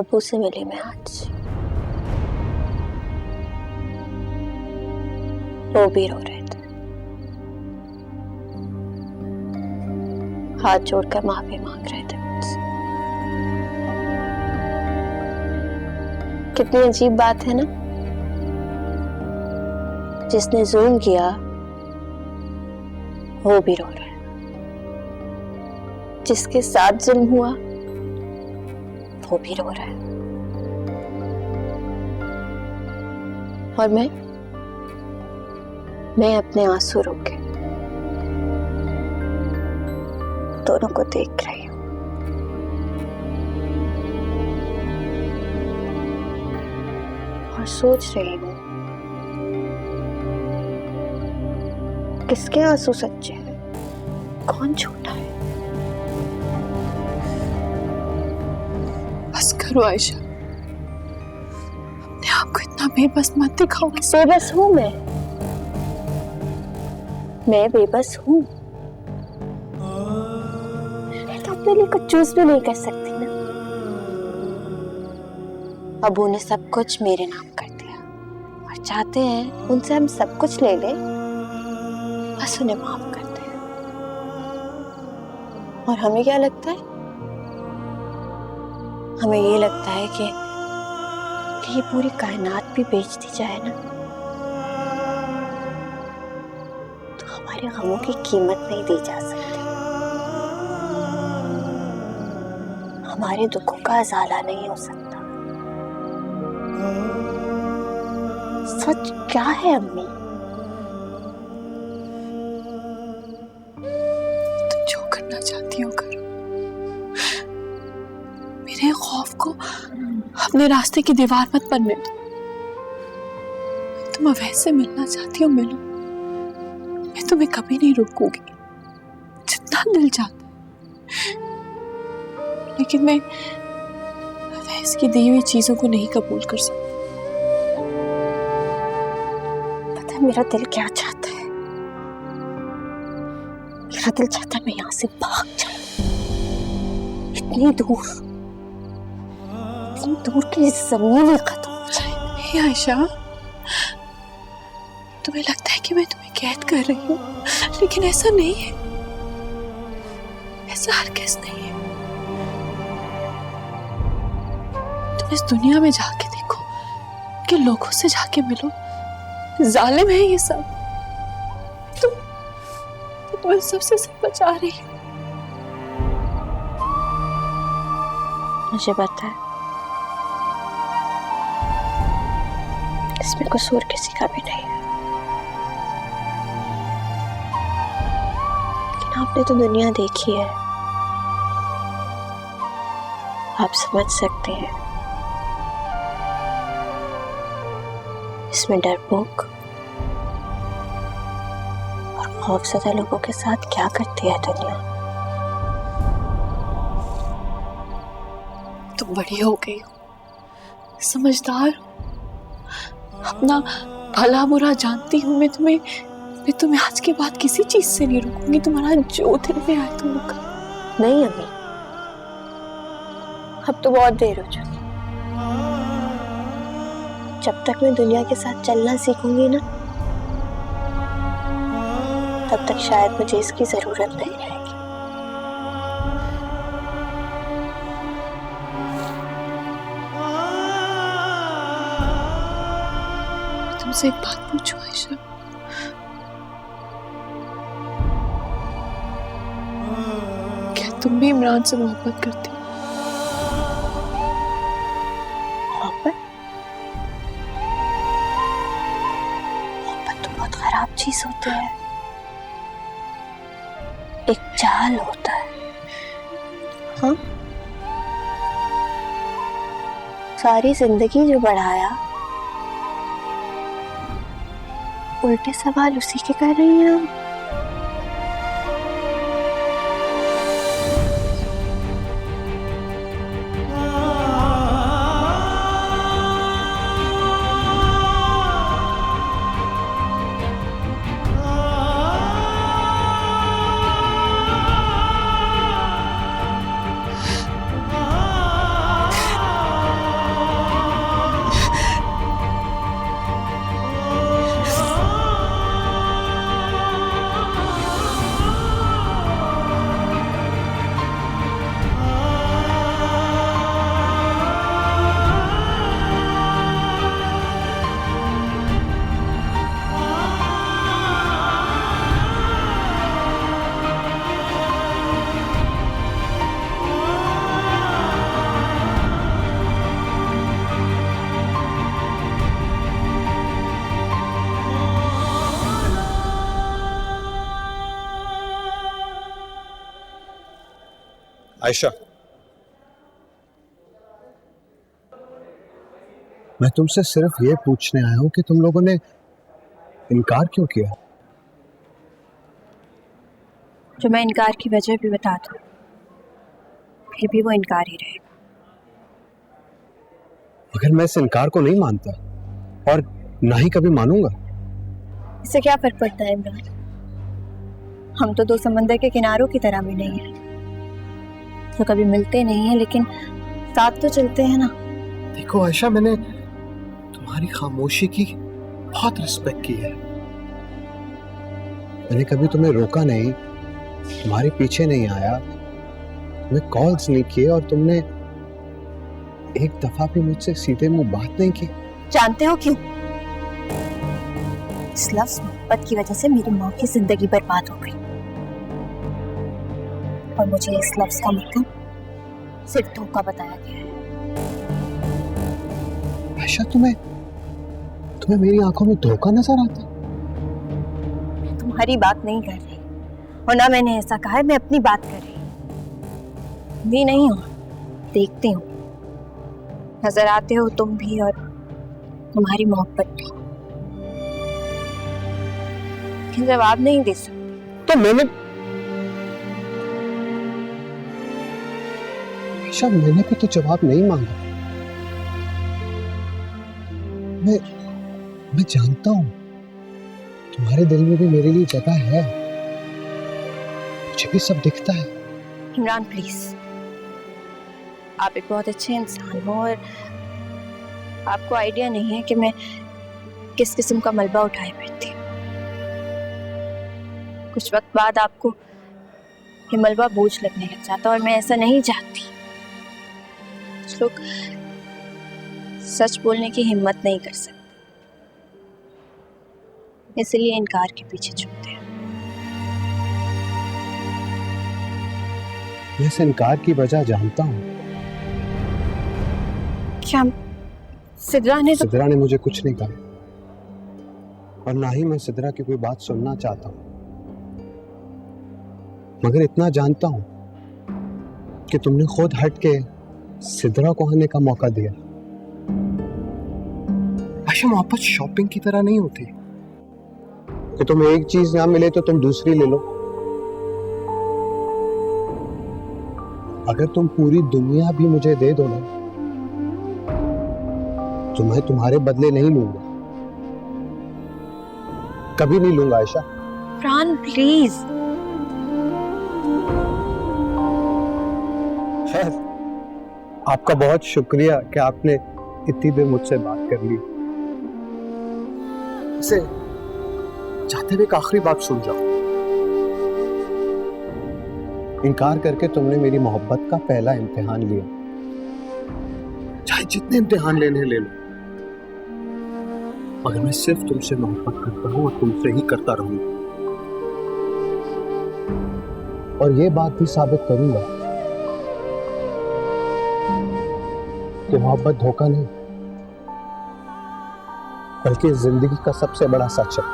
अब्बू से मिली मैं आज। वो भी रो रहे थे, हाथ जोड़कर माफी मांग रहे थे मुझसे। कितनी अजीब बात है ना, जिसने जुल्म किया वो भी रो रहा है, जिसके साथ जुल्म हुआ वो भी रो रहा है। और मैं अपने आंसू रोके दोनों को देख रही हूं। और सोच रही हूं किसके आंसू सच्चे हैं, कौन झूठा है। बस करो आयशा, अपने आप को इतना बेबस मत दिखाओ। बेबस हूं मैं बेबस हूं। मैं तो अपने लिए कुछ चूज भी नहीं कर सकती ना। अबू ने सब कुछ मेरे नाम कर दिया और चाहते हैं उनसे हम सब कुछ ले लें, बस उन्हें माफ कर दें। और हमें क्या लगता है, हमें ये लगता है कि ये पूरी कायनात भी बेच दी जाए ना, तो हमारे गमों की कीमत नहीं दी जा सकती, हमारे दुखों का अजाला नहीं हो सकता। सच क्या है अम्मी? तुम जो करना चाहती हो करो, मेरे खौफ को अपने रास्ते की दीवार मत बनने दो। तुम वैसे मिलना चाहती हो मिलो, मैं तुम्हें कभी नहीं रोकूंगी, जितना दिल चाहता है। लेकिन मैं वैसे की दी हुई चीजों को नहीं कबूल कर सकती। पता है मेरा दिल क्या चाहता है? मेरा दिल चाहता है मैं यहाँ से भाग जाऊं, इतनी दूर की जमीन ही खत्म हो जाए। नहीं आयशा, तुम्हें लगता है कि मैं तुम्हें कैद कर रही हूँ, लेकिन ऐसा नहीं है, ऐसा हरगिज़ नहीं है। तुम इस दुनिया में जाके देखो कि लोगों से जाके मिलो, जालिम है ये सब। तुम इस सबसे सिर्फ बचा रही हो। मुझे पता है इसमें कसूर किसी का भी नहीं है, लेकिन आपने तो दुनिया देखी है, आप समझ सकते हैं इसमें डरपोक और खौफज़दा लोगों के साथ क्या करती है दुनिया। तुम बड़ी हो गई हो, समझदार हो, अपना भला बुरा जानती हूँ। मैं तुम्हें आज के बाद किसी चीज से नहीं रोकूंगी। तुम्हारा जो दिल में आए तुम करो। नहीं अम्मी, अब तो बहुत देर हो चुकी। जब तक मैं दुनिया के साथ चलना सीखूंगी ना, तब तक शायद मुझे इसकी जरूरत नहीं रहेगी। तुमसे एक बात पूछूं आयशा, क्या तुम भी इमरान से मोहब्बत करती हो? मोहब्बत तो बहुत खराब चीज होती है, एक जाल होता है। हाँ, सारी जिंदगी जो बढ़ाया, उल्टे सवाल उसी के कर रही हैं हम। आयशा, मैं तुमसे सिर्फ ये पूछने आया हूं कि तुम लोगों ने इनकार क्यों किया? जो मैं इनकार की वजह भी बता दूं, फिर भी वो इनकार ही रहेगा। मगर मैं इस इनकार को नहीं मानता और ना ही कभी मानूंगा। इससे क्या फर्क पड़ता है इमरान? हम तो दो समंदर के किनारों की तरह भी नहीं है, तो कभी मिलते नहीं है लेकिन साथ तो चलते हैं ना। देखो आयशा, मैंने तुम्हारी खामोशी की बहुत रिस्पेक्ट की है। मैंने कभी तुम्हें रोका नहीं, तुम्हारे पीछे नहीं आया, तुम्हें कॉल्स नहीं किए और तुमने एक दफा भी मुझसे सीधे मुंह बात नहीं की। जानते हो क्यों? इस लफ्ज़ मोहब्बत की वजह से मेरी माँ की जिंदगी बर्बाद हो गई और मुझे इस लफ्ज़ का मतलब सिर्फ धोखा बताया गया है। आयशा, तुम्हें मेरी आंखों में धोखा नजर आता? मैं तुम्हारी बात नहीं कर रही और ना मैंने ऐसा कहा है, मैं अपनी बात कर रही हूँ। भी नहीं हूँ, देखती हूँ, नजर आते हो तुम भी और तुम्हारी मोहब्बत भी, लेकिन जवाब नहीं दे सकती। तो मैंने आयशा, मैंने भी तो जवाब नहीं मांगा। मैं जानता हूं तुम्हारे दिल में भी मेरे लिए जगह है, मुझे भी सब दिखता है। इमरान प्लीज, आप एक बहुत अच्छे इंसान हो और आपको आइडिया नहीं है कि मैं किस किस्म का मलबा उठाए फिरती हूँ। कुछ वक्त बाद आपको ये मलबा बोझ लगने लग जाता और मैं ऐसा नहीं चाहती। कुछ लोग सच बोलने की हिम्मत नहीं कर सकते, इसलिए इनकार के पीछे छूटते हैं। मैं इस इनकार की वजह जानता हूं। क्या सिद्रा ने मुझे कुछ नहीं कहा और ना ही मैं सिद्रा की कोई बात सुनना चाहता हूं, मगर इतना जानता हूं कि तुमने खुद हट के सिद्रा को आने का मौका दिया। आयशा, मोहब्बत शॉपिंग की तरह नहीं होती कि तुम्हें एक चीज ना मिले तो तुम दूसरी ले लो। अगर तुम पूरी दुनिया भी मुझे दे दो ना, तो मैं तुम्हारे बदले नहीं लूंगा, कभी नहीं लूंगा आयशा। प्राण प्लीज। खैर, आपका बहुत शुक्रिया कि आपने इतनी देर मुझसे बात कर ली। इसे चाहते हुए एक आखिरी बात सुन जाओ। इनकार करके तुमने मेरी मोहब्बत का पहला इम्तिहान लिया, चाहे जितने इम्तिहान लेने ले लो, मगर मैं सिर्फ तुमसे मोहब्बत करता हूं और तुमसे ही करता रहूंगा। और ये बात भी साबित करूंगा कि मोहब्बत धोखा नहीं, बल्कि जिंदगी का सबसे बड़ा सच है।